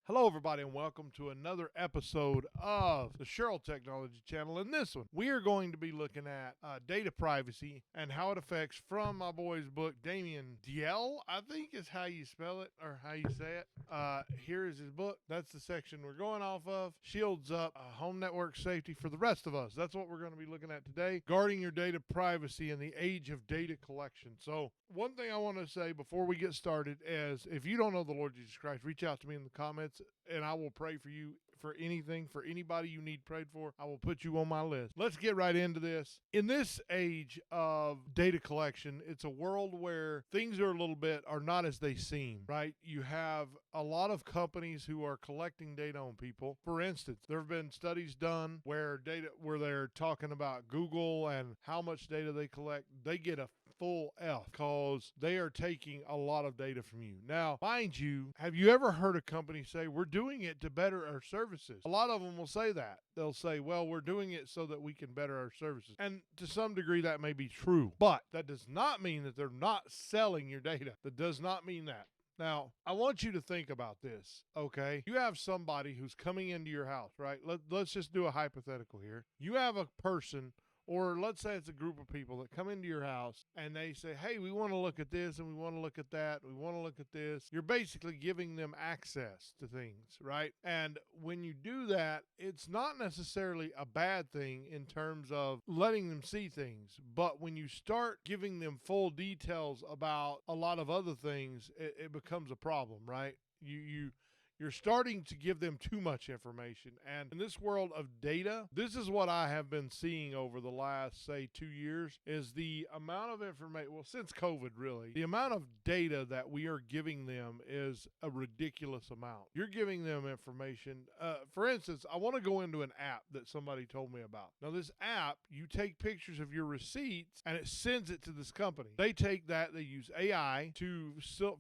Hello, everybody, and welcome to another episode of the Cheryl Technology Channel. In this one, we are going to be looking at data privacy and how it affects, from my boy's book, Damien Diel, I think is how you spell it or how you say it. Here is his book. That's the section we're going off of. Shields up home network safety for the rest of us. That's what we're going to be looking at today. Guarding your data privacy in the age of data collection. So one thing I want to say before we get started is, if you don't know the Lord Jesus Christ, reach out to me in the comments and I will pray for you for anything, for anybody you need prayed for. I will put you on my list. Let's get right into this. In this age of data collection, it's a world where things are not as they seem, right? You have a lot of companies who are collecting data on people. For instance, there have been studies done where they're talking about Google and how much data they collect. They get a full F because they are taking a lot of data from you. Now, mind you, have you ever heard a company say, we're doing it to better our services? A lot of them will say that. They'll say, well, we're doing it so that we can better our services. And to some degree, that may be true. But that does not mean that they're not selling your data. That does not mean that. Now, I want you to think about this, okay? You have somebody who's coming into your house, right? Let's just do a hypothetical here. You have a person, or let's say it's a group of people that come into your house and they say, hey, we want to look at this and we want to look at that. We want to look at this. You're basically giving them access to things, right? And when you do that, it's not necessarily a bad thing in terms of letting them see things. But when you start giving them full details about a lot of other things, it becomes a problem, right? You're starting to give them too much information. And in this world of data, this is what I have been seeing over the last, say, 2 years, is the amount of information, well, since COVID, really, the amount of data that we are giving them is a ridiculous amount. You're giving them information. For instance, I want to go into an app that somebody told me about. Now, this app, you take pictures of your receipts, and it sends it to this company. They take that, they use AI to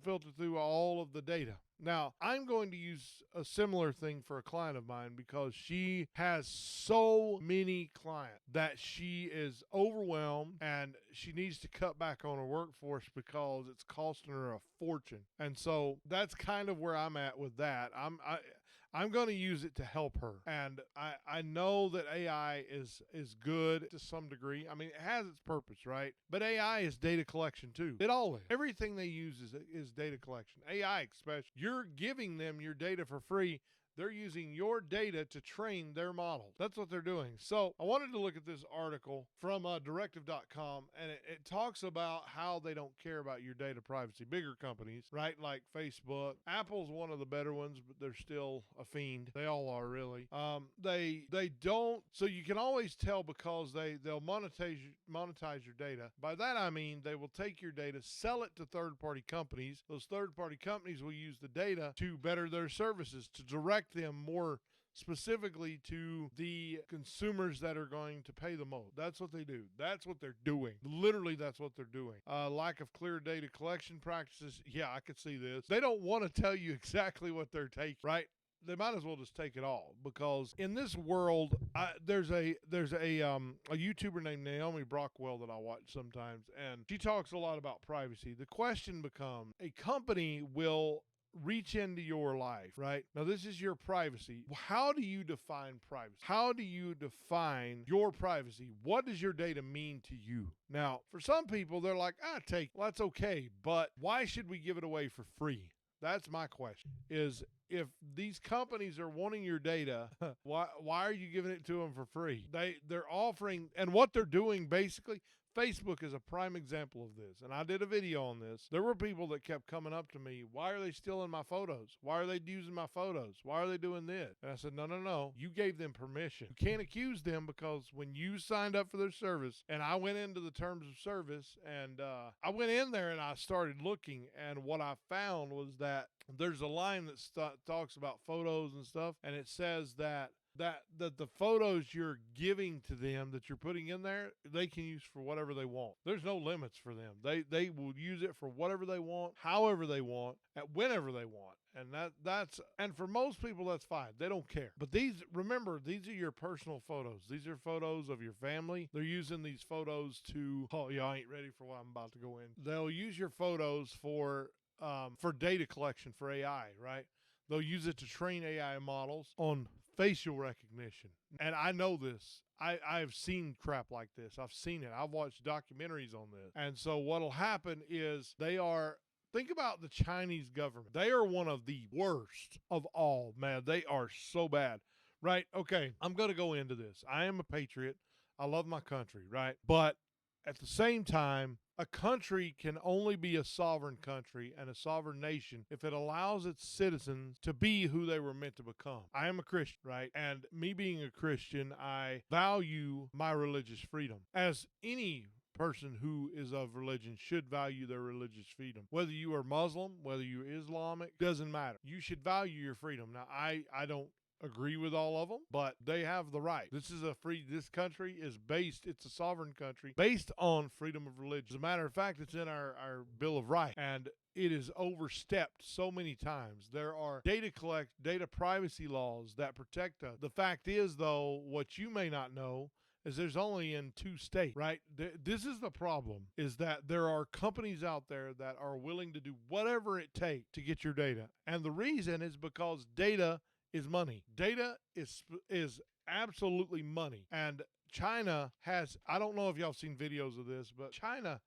filter through all of the data. Now, I'm going to use a similar thing for a client of mine because she has so many clients that she is overwhelmed and she needs to cut back on her workforce because it's costing her a fortune. And so that's kind of where I'm at with that. I'm going to use it to help her. And I know that AI is good to some degree. I mean, it has its purpose, right? But AI is data collection too. It all is. Everything they use is data collection. AI especially. You're giving them your data for free. They're using your data to train their models. That's what they're doing. So I wanted to look at this article from directive.com, and it talks about how they don't care about your data privacy. Bigger companies, right, like Facebook. Apple's one of the better ones, but they're still a fiend. They all are, really. They don't. So you can always tell because they'll monetize your data. By that I mean they will take your data, sell it to third-party companies. Those third-party companies will use the data to better their services, to direct them more specifically to the consumers that are going to pay the most. That's what they do. That's what they're doing. Literally, that's what they're doing. Lack of clear data collection practices. Yeah, I could see this. They don't want to tell you exactly what they're taking, right? They might as well just take it all, because in this world, there's a YouTuber named Naomi Brockwell that I watch sometimes, and she talks a lot about privacy. The question becomes, a company will reach into your life, right? Now, this is your privacy. How do you define privacy? How do you define your privacy? What does your data mean to you? Now, for some people, they're like, well, that's okay, but why should we give it away for free? That's my question, is if these companies are wanting your data, why are you giving it to them for free? They're offering, and what they're doing basically, Facebook is a prime example of this, and I did a video on this. There were people that kept coming up to me, why are they stealing my photos? Why are they using my photos? Why are they doing this? And I said, no, you gave them permission. You can't accuse them, because when you signed up for their service, and I went into the terms of service, and I went in there and I started looking, and what I found was that there's a line that talks about photos and stuff, and it says that the photos you're giving to them, that you're putting in there, they can use for whatever they want. There's no limits for them. They will use it for whatever they want, however they want, at whenever they want. And and for most people, that's fine. They don't care. But remember, these are your personal photos. These are photos of your family. They're using these photos oh, y'all ain't ready for what I'm about to go in. They'll use your photos for data collection, for AI, right? They'll use it to train AI models on facial recognition. And I know this. I've seen crap like this. I've seen it. I've watched documentaries on this. And so what'll happen is think about the Chinese government. They are one of the worst of all, man. They are so bad, right? Okay, I'm going to go into this. I am a patriot. I love my country, right? But at the same time, a country can only be a sovereign country and a sovereign nation if it allows its citizens to be who they were meant to become. I am a Christian, right? And me being a Christian, I value my religious freedom. As any person who is of religion should value their religious freedom. Whether you are Muslim, whether you're Islamic, doesn't matter. You should value your freedom. Now, I don't agree with all of them, but they have the right. This country is it's a sovereign country based on freedom of religion. As a matter of fact, it's in our Bill of Rights, and it is overstepped so many times. There are data privacy laws that protect us. The fact is, though, what you may not know is there's only in 2 states, right? This is the problem, is that there are companies out there that are willing to do whatever it takes to get your data. And the reason is because data is money. Data is absolutely money. And China has, I don't know if y'all seen videos of this, but China,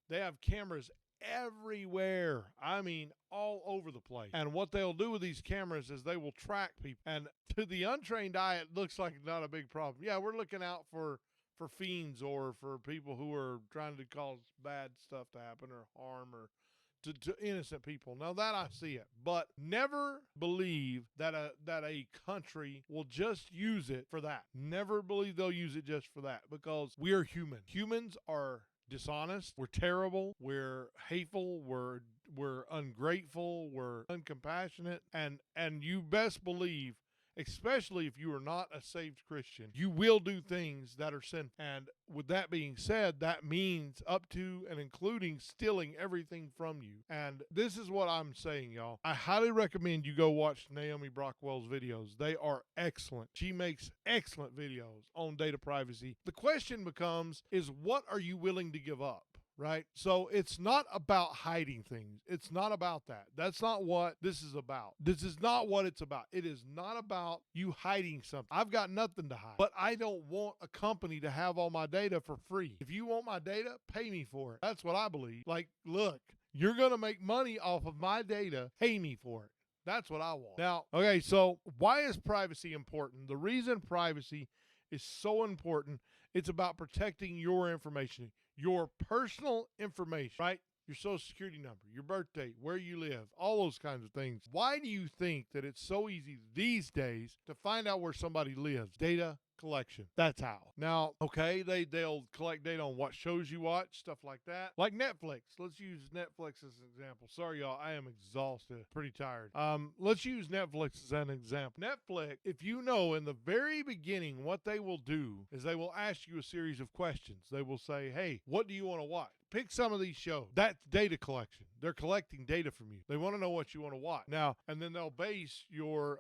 they have cameras everywhere. I mean, all over the place. And what they'll do with these cameras is they will track people. And to the untrained eye, it looks like not a big problem. Yeah, we're looking out for fiends or for people who are trying to cause bad stuff to happen or harm or to innocent people. Now that I see it, but never believe that a country will just use it for that. Never believe they'll use it just for that, because we are human. Humans are dishonest. We're terrible. We're hateful. We're ungrateful. We're uncompassionate. And you best believe, especially if you are not a saved Christian, you will do things that are sinful. And with that being said, that means up to and including stealing everything from you. And this is what I'm saying, y'all. I highly recommend you go watch Naomi Brockwell's videos. They are excellent. She makes excellent videos on data privacy. The question becomes, is what are you willing to give up? Right? So it's not about hiding things. It's not about that. That's not what this is about. This is not what it's about. It is not about you hiding something. I've got nothing to hide, but I don't want a company to have all my data for free. If you want my data, pay me for it. That's what I believe. Like, look, you're going to make money off of my data. Pay me for it. That's what I want. Now, okay, so why is privacy important? The reason privacy is so important, it's about protecting your information. Your personal information, right? Your social security number, your birthday, where you live, all those kinds of things. Why do you think that it's so easy these days to find out where somebody lives? Data collection. That's how. Now, okay, they'll collect data on what shows you watch, stuff like that. Like Netflix. Let's use Netflix as an example. Sorry, y'all, I am exhausted, pretty tired. Let's use Netflix as an example. Netflix, if you know in the very beginning, what they will do is they will ask you a series of questions. They will say, hey, what do you want to watch? Pick some of these shows. That's data collection. They're collecting data from you. They want to know what you want to watch. Now, and then they'll base your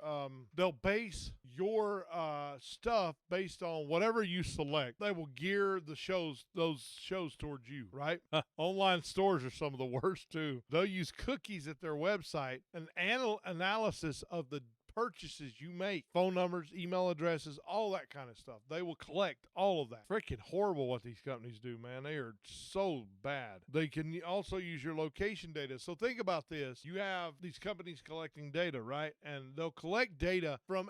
stuff based on whatever you select. They will gear those shows towards you, right? Online stores are some of the worst too. They'll use cookies at their website, an analysis of the purchases you make, phone numbers, email addresses, all that kind of stuff. They will collect all of that. Freaking horrible what these companies do, man. They are so bad. They can also use your location data. So think about this. You have these companies collecting data, right? And they'll collect data from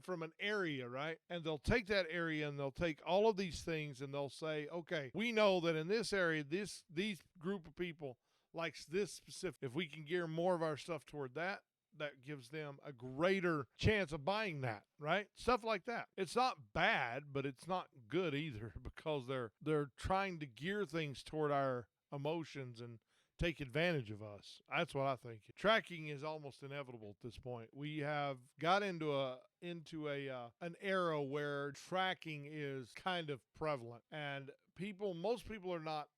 from an area, right? And they'll take that area and they'll take all of these things and they'll say, okay, we know that in this area, these group of people likes this specific. If we can gear more of our stuff toward that, that gives them a greater chance of buying that, right? Stuff like that. It's not bad, but it's not good either, because they're trying to gear things toward our emotions and take advantage of us. That's what I think. Tracking is almost inevitable at this point. We have got into an era where tracking is kind of prevalent, and most people are not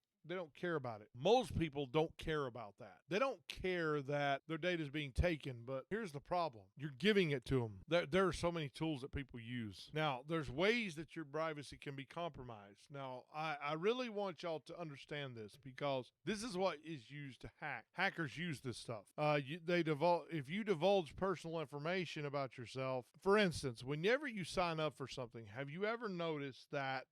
care about it. Most people don't care about that. They don't care that their data is being taken, but here's the problem. You're giving it to them. There are so many tools that people use. Now, there's ways that your privacy can be compromised. Now, I really want y'all to understand this because this is what is used to hack. Hackers use this stuff. If you divulge personal information about yourself, for instance, whenever you sign up for something, have you ever noticed that,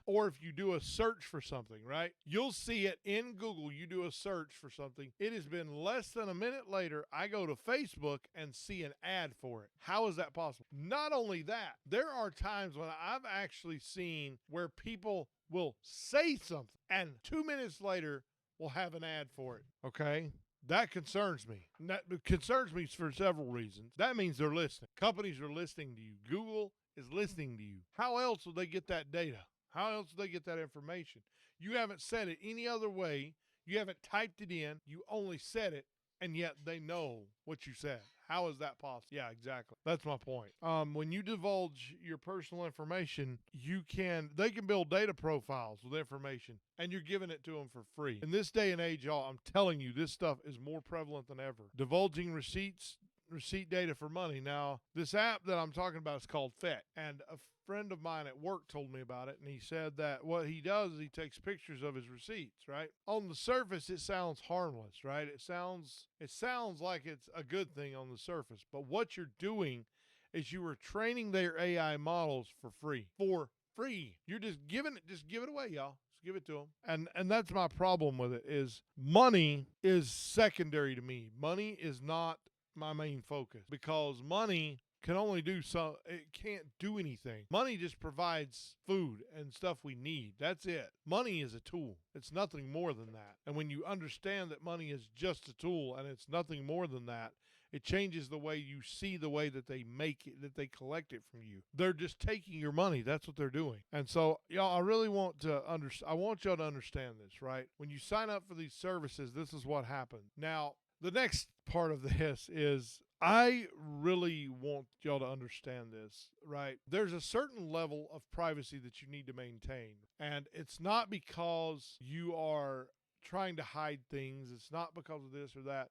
or if you do a search for something, right? You'll see it in Google. You do a search for something. It has been less than a minute later, I go to Facebook and see an ad for it. How is that possible? Not only that, there are times when I've actually seen where people will say something and 2 minutes later will have an ad for it. Okay? That concerns me. That concerns me for several reasons. That means they're listening. Companies are listening to you. Google is listening to you. How else will they get that data? How else do they get that information? You haven't said it any other way. You haven't typed it in. You only said it, and yet they know what you said. How is that possible? Yeah, exactly. That's my point. When you divulge your personal information, they can build data profiles with information, and you're giving it to them for free. In this day and age, y'all, I'm telling you, this stuff is more prevalent than ever. Divulging receipt data for money. Now, this app that I'm talking about is called FET, and a friend of mine at work told me about it, and he said that what he does is he takes pictures of his receipts, right? On the surface, it sounds harmless, right? It sounds like it's a good thing on the surface, but what you're doing is you are training their AI models for free. For free. You're just give it away, y'all. Just give it to them. And that's my problem with it is money is secondary to me. Money is not my main focus because money can only do so. It can't do anything. Money just provides food and stuff we need. That's it. Money is a tool. It's nothing more than that. And when you understand that money is just a tool and it's nothing more than that, it changes the way you see the way that they make it, that they collect it from you. They're just taking your money. That's what they're doing. And so, y'all, I really want I want y'all to understand this, right? When you sign up for these services, this is what happens. Now, the next part of this is I really want y'all to understand this, right? There's a certain level of privacy that you need to maintain. And it's not because you are trying to hide things. It's not because of this or that.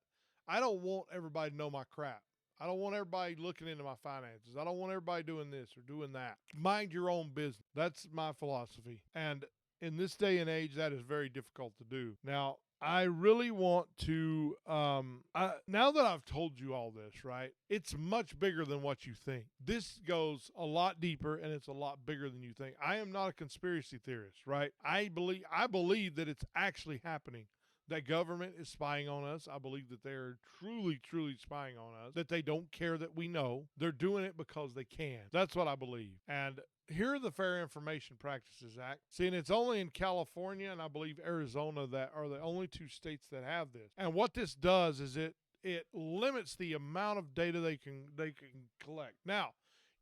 I don't want everybody to know my crap. I don't want everybody looking into my finances. I don't want everybody doing this or doing that. Mind your own business. That's my philosophy. And in this day and age, that is very difficult to do. Now, I really want to, now that I've told you all this, right, it's much bigger than what you think. This goes a lot deeper and it's a lot bigger than you think. I am not a conspiracy theorist, right? I believe that it's actually happening. That government is spying on us. I believe that they're truly, truly spying on us, that they don't care that we know. They're doing it because they can. That's what I believe. And here are the Fair Information Practices Act. See, and it's only in California and I believe Arizona that are the only two states that have this. And what this does is it limits the amount of data they can collect. Now,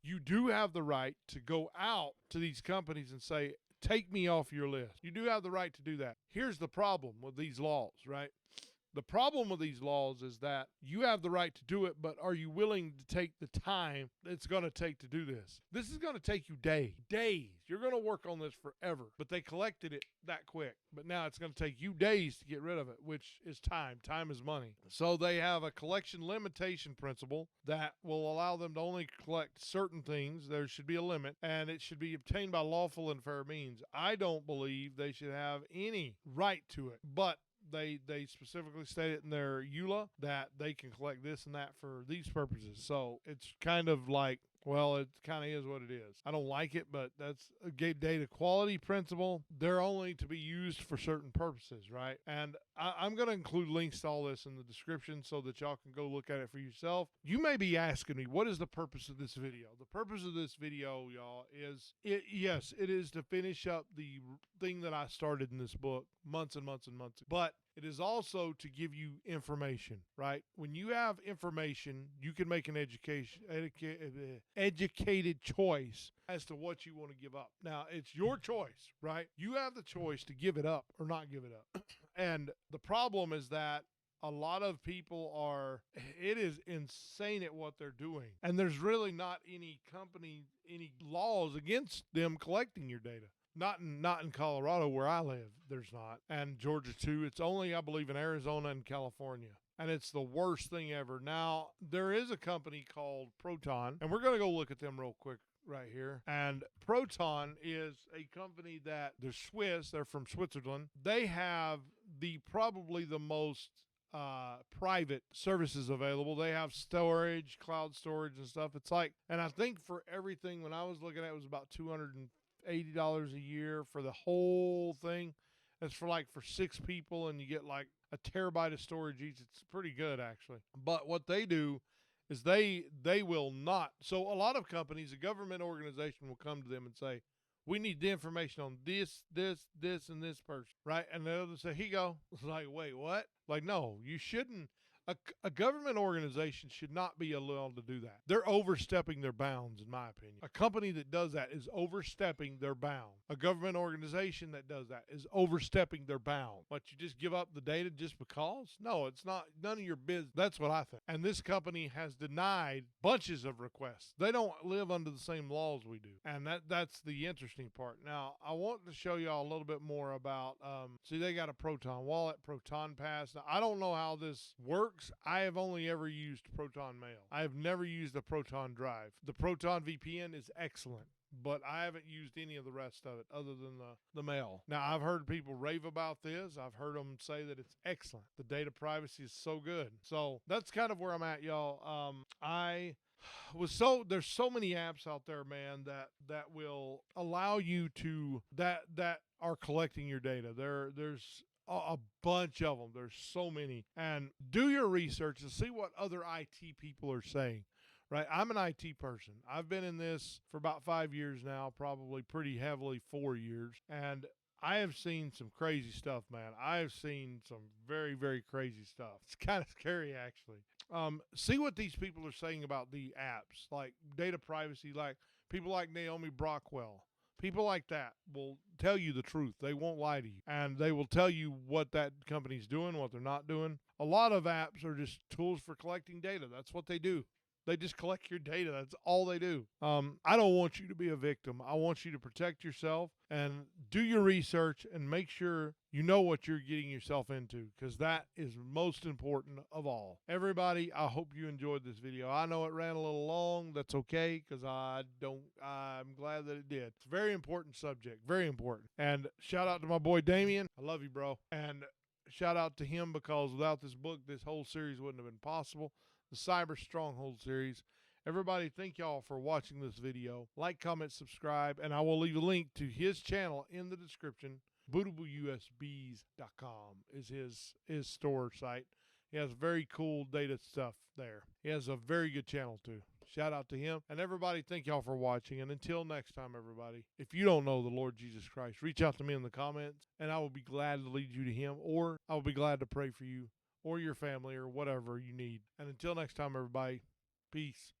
you do have the right to go out to these companies and say, take me off your list. You do have the right to do that. Here's the problem with these laws, right? The problem with these laws is that you have the right to do it, but are you willing to take the time it's going to take to do this? This is going to take you days. You're going to work on this forever, but they collected it that quick. But now it's going to take you days to get rid of it, which is time. Time is money. So they have a collection limitation principle that will allow them to only collect certain things. There should be a limit, and it should be obtained by lawful and fair means. I don't believe they should have any right to it, but they specifically stated in their EULA that they can collect this and that for these purposes. So it's kind of like, well, it kind of is what it is. I don't like it, but that's a data quality principle. They're only to be used for certain purposes, right? And I'm going to include links to all this in the description so that y'all can go look at it for yourself. You may be asking me, what is the purpose of this video? The purpose of this video, y'all, is, yes, it is to finish up the thing that I started in this book months and months and months ago. But it is also to give you information, right? When you have information, you can make an educated choice as to what you want to give up. Now, it's your choice, right? You have the choice to give it up or not give it up. And the problem is that a lot of people it is insane at what they're doing. And there's really not any laws against them collecting your data. Not in Colorado where I live. There's not, and Georgia too. It's only, I believe, in Arizona and California. And it's the worst thing ever. Now, there is a company called Proton, and we're going to go look at them real quick right here. And Proton is a company that they're Swiss. They're from Switzerland. They have probably the most private services available. They have storage, cloud storage, and stuff. It's like, and I think for everything, when I was looking at it, was about $280 a year for the whole thing. That's for 6 people, and you get like a terabyte of storage each. It's pretty good, actually. But what they do is they will not. So a lot of companies, a government organization will come to them and say, we need the information on this, and this person, right? And they'll say, here you go. It's like, wait, what? Like, no, you shouldn't. A government organization should not be allowed to do that. They're overstepping their bounds, in my opinion. A company that does that is overstepping their bound. A government organization that does that is overstepping their bound. But you just give up the data just because? No, it's not. None of your business. That's what I think. And this company has denied bunches of requests. They don't live under the same laws we do. And that's the interesting part. Now, I want to show y'all a little bit more about, see, they got a Proton wallet, Proton Pass. Now, I don't know how this works. I have only ever used Proton Mail. I have never used the Proton Drive. The Proton VPN is excellent, but I haven't used any of the rest of it other than the mail. Now, I've heard people rave about this. I've heard them say that it's excellent. The data privacy is so good. So that's kind of where I'm at, y'all. There's so many apps out there, man, that will allow you to, that are collecting your data. There's a bunch of them. There's so many. And do your research and see what other IT people are saying, right? I'm an IT person. I've been in this for about 5 years now, probably pretty heavily 4 years. And I have seen some crazy stuff, man. I have seen some very, very crazy stuff. It's kind of scary, actually. See what these people are saying about the apps, like data privacy, like people like Naomi Brockwell. People like that will tell you the truth. They won't lie to you. And they will tell you what that company's doing, what they're not doing. A lot of apps are just tools for collecting data. That's what they do. They just collect your data. That's all they do. I don't want you to be a victim. I want you to protect yourself and do your research and make sure you know what you're getting yourself into, because that is most important of all. Everybody, I hope you enjoyed this video. I know it ran a little long. That's okay, because I'm glad that it did. It's a very important subject. Very important. And shout out to my boy Damien. I love you, bro. And shout out to him, because without this book, this whole series wouldn't have been possible. The Cyber Stronghold series. Everybody, thank y'all for watching this video. Like, comment, subscribe, and I will leave a link to his channel in the description. BootableUSBs.com is his store site. He has very cool data stuff there. He has a very good channel too. Shout out to him. And everybody, thank y'all for watching. And until next time, everybody, if you don't know the Lord Jesus Christ, reach out to me in the comments, and I will be glad to lead you to him, or I will be glad to pray for you or your family or whatever you need. And until next time, everybody, peace.